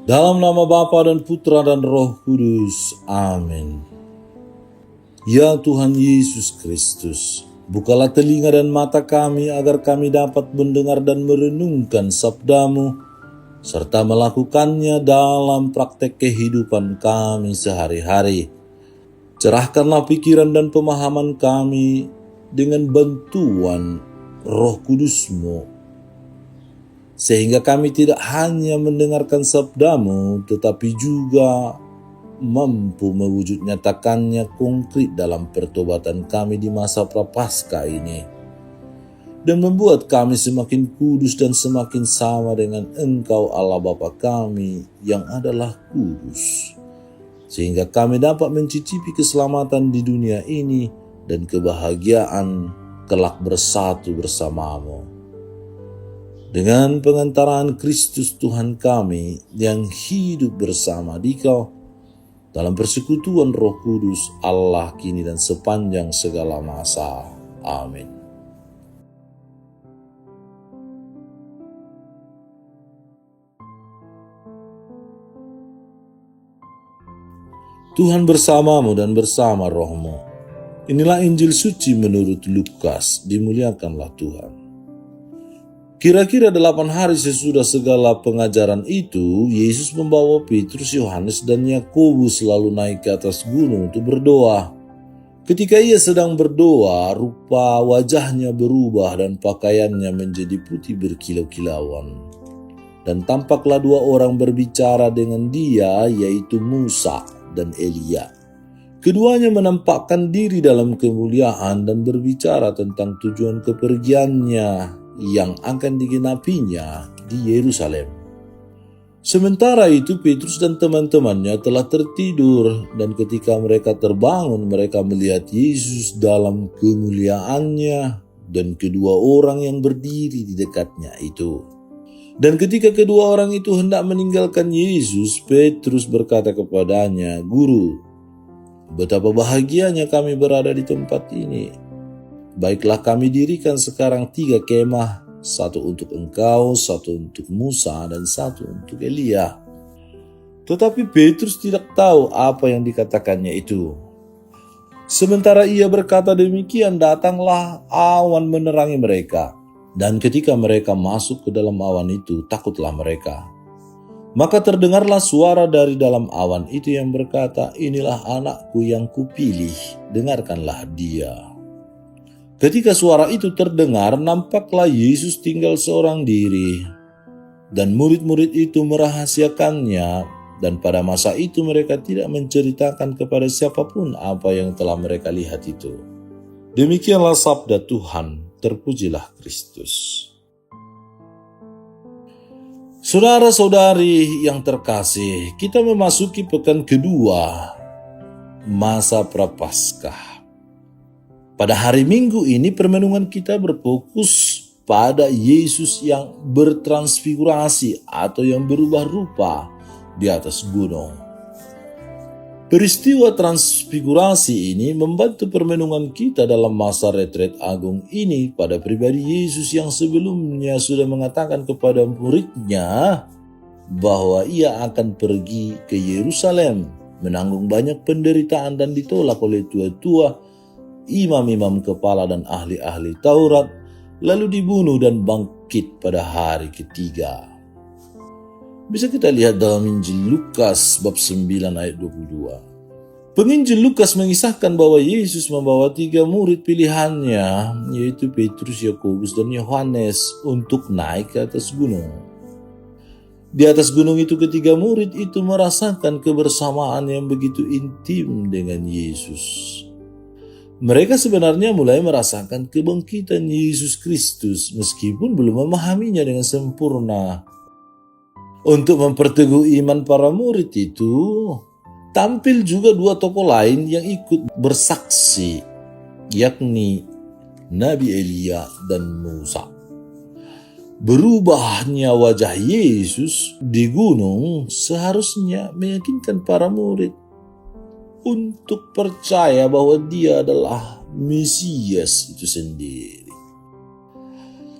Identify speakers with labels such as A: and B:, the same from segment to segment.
A: Dalam nama Bapa dan Putra dan Roh Kudus. Amin. Ya Tuhan Yesus Kristus, bukalah telinga dan mata kami agar kami dapat mendengar dan merenungkan sabda-Mu, serta melakukannya dalam praktek kehidupan kami sehari-hari. Cerahkanlah pikiran dan pemahaman kami dengan bantuan Roh Kudus-Mu, sehingga kami tidak hanya mendengarkan sabda-Mu, tetapi juga mampu mewujud nyatakannya konkret dalam pertobatan kami di masa prapaskah ini, dan membuat kami semakin kudus dan semakin sama dengan Engkau Allah Bapa kami yang adalah kudus, sehingga kami dapat mencicipi keselamatan di dunia ini dan kebahagiaan kelak bersatu bersama-Mu. Dengan pengantaran Kristus Tuhan kami yang hidup bersama Dikau dalam persekutuan Roh Kudus Allah kini dan sepanjang segala masa. Amin. Tuhan bersamamu dan bersama rohmu. Inilah Injil suci menurut Lukas, dimuliakanlah Tuhan. Kira-kira 8 hari sesudah segala pengajaran itu, Yesus membawa Petrus, Yohanes, dan Yakobus lalu naik ke atas gunung untuk berdoa. Ketika ia sedang berdoa, rupa wajahnya berubah dan pakaiannya menjadi putih berkilau-kilauan. Dan tampaklah 2 orang berbicara dengan dia, yaitu Musa dan Elia. Keduanya menampakkan diri dalam kemuliaan dan berbicara tentang tujuan kepergiannya yang akan digenapinya di Yerusalem. Sementara itu Petrus dan teman-temannya telah tertidur, dan ketika mereka terbangun mereka melihat Yesus dalam kemuliaannya dan kedua orang yang berdiri di dekatnya itu. Dan ketika kedua orang itu hendak meninggalkan Yesus, Petrus berkata kepadanya, "Guru, betapa bahagianya kami berada di tempat ini. Baiklah kami dirikan sekarang 3 kemah, 1 untuk engkau, 1 untuk Musa, dan 1 untuk Elia." Tetapi Petrus tidak tahu apa yang dikatakannya itu. Sementara ia berkata demikian, datanglah awan menerangi mereka. Dan ketika mereka masuk ke dalam awan itu, takutlah mereka. Maka terdengarlah suara dari dalam awan itu yang berkata, "Inilah anakku yang kupilih, dengarkanlah dia." Ketika suara itu terdengar, nampaklah Yesus tinggal seorang diri, dan murid-murid itu merahasiakannya, dan pada masa itu mereka tidak menceritakan kepada siapapun apa yang telah mereka lihat itu. Demikianlah sabda Tuhan, terpujilah Kristus. Saudara-saudari yang terkasih, kita memasuki pekan kedua masa prapaskah. Pada hari Minggu ini permenungan kita berfokus pada Yesus yang bertransfigurasi atau yang berubah rupa di atas gunung. Peristiwa transfigurasi ini membantu permenungan kita dalam masa retret agung ini pada pribadi Yesus yang sebelumnya sudah mengatakan kepada muridnya bahwa ia akan pergi ke Yerusalem, menanggung banyak penderitaan dan ditolak oleh tua-tua, imam-imam kepala dan ahli-ahli Taurat, lalu dibunuh dan bangkit pada hari ketiga. Bisa kita lihat dalam Injil Lukas bab 9 ayat 22. Penginjil Lukas mengisahkan bahwa Yesus membawa 3 murid pilihannya, yaitu Petrus, Yakobus, dan Yohanes, untuk naik ke atas gunung. Di atas gunung itu ketiga murid itu merasakan kebersamaan yang begitu intim dengan Yesus. Mereka sebenarnya mulai merasakan kebangkitan Yesus Kristus meskipun belum memahaminya dengan sempurna. Untuk memperteguh iman para murid itu, tampil juga 2 tokoh lain yang ikut bersaksi, yakni Nabi Elia dan Musa. Berubahnya wajah Yesus di gunung seharusnya meyakinkan para murid untuk percaya bahwa dia adalah Mesias itu sendiri.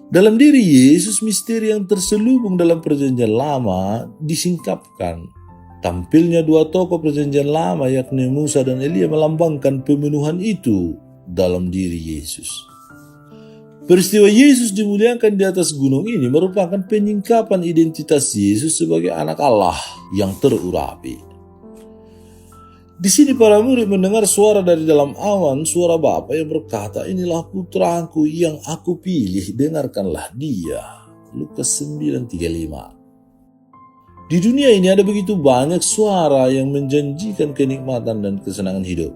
A: Dalam diri Yesus, misteri yang terselubung dalam perjanjian lama disingkapkan. Tampilnya dua tokoh perjanjian lama yakni Musa dan Elia melambangkan pemenuhan itu dalam diri Yesus. Peristiwa Yesus dimuliakan di atas gunung ini merupakan penyingkapan identitas Yesus sebagai anak Allah yang terurapi. Di sini para murid mendengar suara dari dalam awan, suara Bapa yang berkata, "Inilah putraku yang aku pilih, dengarkanlah dia." Lukas 9:35. Di dunia ini ada begitu banyak suara yang menjanjikan kenikmatan dan kesenangan hidup.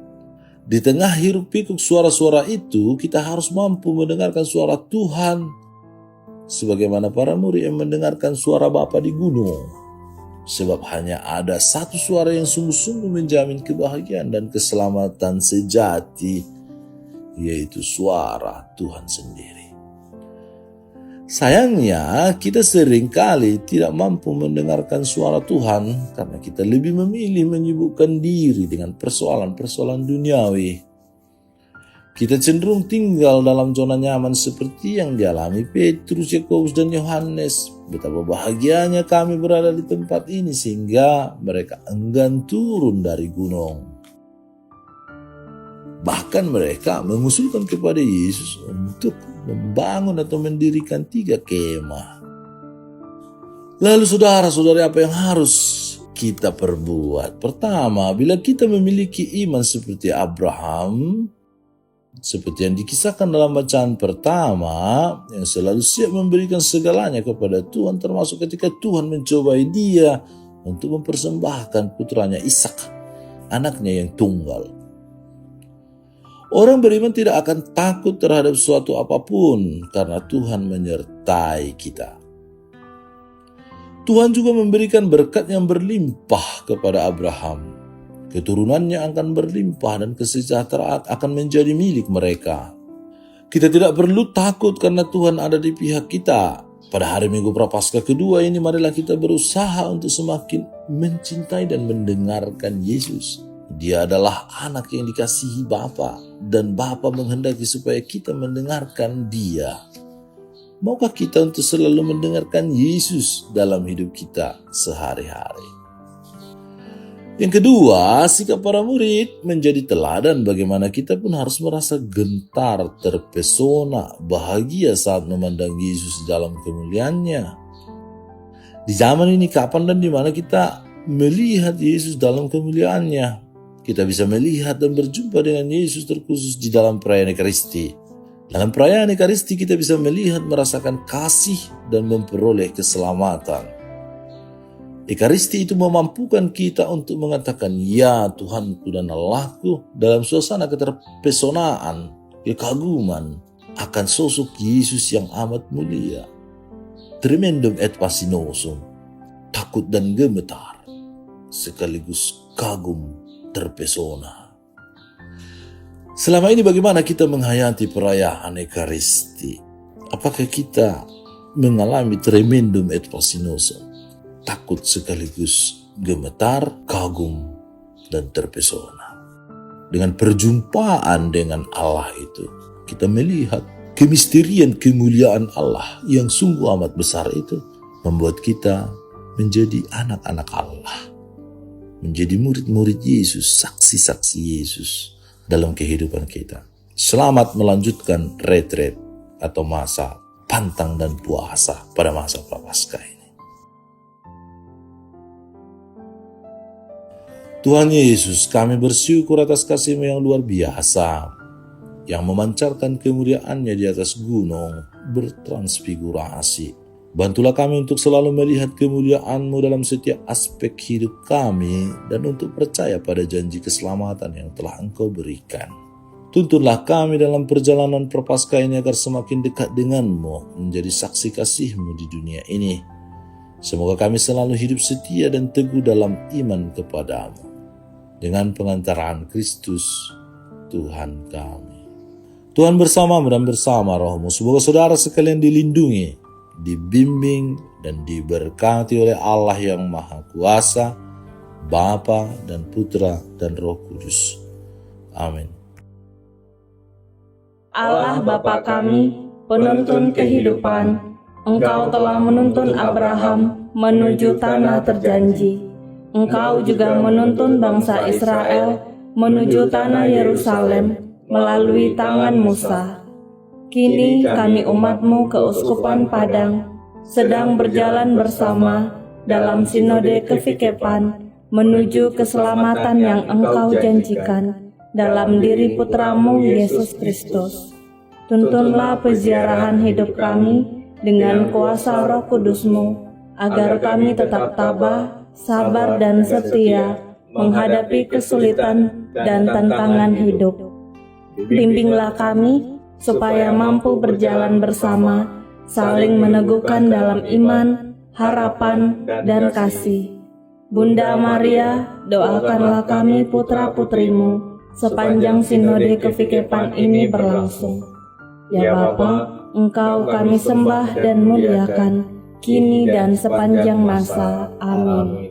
A: Di tengah hiruk pikuk suara-suara itu, kita harus mampu mendengarkan suara Tuhan, sebagaimana para murid yang mendengarkan suara Bapa di gunung. Sebab hanya ada satu suara yang sungguh-sungguh menjamin kebahagiaan dan keselamatan sejati, yaitu suara Tuhan sendiri. Sayangnya, kita seringkali tidak mampu mendengarkan suara Tuhan karena kita lebih memilih menyibukkan diri dengan persoalan-persoalan duniawi. Kita cenderung tinggal dalam zona nyaman seperti yang dialami Petrus, Yakobus, dan Yohanes. Betapa bahagianya kami berada di tempat ini sehingga mereka enggan turun dari gunung. Bahkan mereka mengusulkan kepada Yesus untuk membangun atau mendirikan 3 kemah. Lalu saudara-saudari, apa yang harus kita perbuat? Pertama, bila kita memiliki iman seperti Abraham, seperti yang dikisahkan dalam bacaan pertama, yang selalu siap memberikan segalanya kepada Tuhan, termasuk ketika Tuhan mencobai dia untuk mempersembahkan putranya Ishak, anaknya yang tunggal. Orang beriman tidak akan takut terhadap suatu apapun karena Tuhan menyertai kita. Tuhan juga memberikan berkat yang berlimpah kepada Abraham. Keturunannya akan berlimpah dan kesejahteraan akan menjadi milik mereka. Kita tidak perlu takut karena Tuhan ada di pihak kita. Pada hari Minggu Prapaskah kedua ini, marilah kita berusaha untuk semakin mencintai dan mendengarkan Yesus. Dia adalah anak yang dikasihi Bapa, dan Bapa menghendaki supaya kita mendengarkan Dia. Maukah kita untuk selalu mendengarkan Yesus dalam hidup kita sehari-hari? Yang kedua, sikap para murid menjadi teladan bagaimana kita pun harus merasa gentar, terpesona, bahagia saat memandang Yesus dalam kemuliaannya. Di zaman ini kapan dan di mana kita melihat Yesus dalam kemuliaannya? Kita bisa melihat dan berjumpa dengan Yesus terkhusus di dalam perayaan Ekaristi. Dalam perayaan Ekaristi kita bisa melihat, merasakan kasih dan memperoleh keselamatan. Ekaristi itu memampukan kita untuk mengatakan, "Ya Tuhanku dan Allahku," dalam suasana keterpesonaan, kekaguman akan sosok Yesus yang amat mulia. Tremendum et pasinosum, takut dan gemetar, sekaligus kagum, terpesona. Selama ini bagaimana kita menghayati perayaan Ekaristi? Apakah kita mengalami tremendum et pasinosum, takut sekaligus gemetar, kagum, dan terpesona? Dengan perjumpaan dengan Allah itu, kita melihat kemisterian kemuliaan Allah yang sungguh amat besar itu membuat kita menjadi anak-anak Allah, menjadi murid-murid Yesus, saksi-saksi Yesus dalam kehidupan kita. Selamat melanjutkan retret atau masa pantang dan puasa pada masa Prapaskah ini. Tuhan Yesus, kami bersyukur atas kasih-Mu yang luar biasa, yang memancarkan kemuliaan-Nya di atas gunung bertransfigurasi. Bantulah kami untuk selalu melihat kemuliaan-Mu dalam setiap aspek hidup kami dan untuk percaya pada janji keselamatan yang telah Engkau berikan. Tuntunlah kami dalam perjalanan Prapaskah ini agar semakin dekat dengan-Mu, menjadi saksi kasih-Mu di dunia ini. Semoga kami selalu hidup setia dan teguh dalam iman kepada-Mu. Dengan pengantaran Kristus, Tuhan kami. Tuhan bersama-Mu dan bersama Roh-Mu. Semoga saudara sekalian dilindungi, dibimbing, dan diberkati oleh Allah yang Maha Kuasa, Bapa dan Putra dan Roh Kudus. Amin.
B: Allah Bapa kami, penuntun kehidupan. Engkau telah menuntun Abraham menuju tanah terjanji. Engkau juga menuntun bangsa Israel menuju tanah Yerusalem melalui tangan Musa. Kini kami umat-Mu keuskupan Padang sedang berjalan bersama dalam sinode kefikepan menuju keselamatan yang Engkau janjikan dalam diri Putra-Mu Yesus Kristus. Tuntunlah peziarahan hidup kami dengan kuasa Roh Kudus-Mu, agar kami tetap tabah, sabar dan setia menghadapi kesulitan dan tantangan hidup. Bimbinglah kami supaya mampu berjalan bersama, saling meneguhkan dalam iman, harapan, dan kasih. Bunda Maria, doakanlah kami putra-putrimu sepanjang sinode kefikepan ini berlangsung. Ya Bapa, Engkau kami sembah dan muliakan, kini dan sepanjang masa. Amin.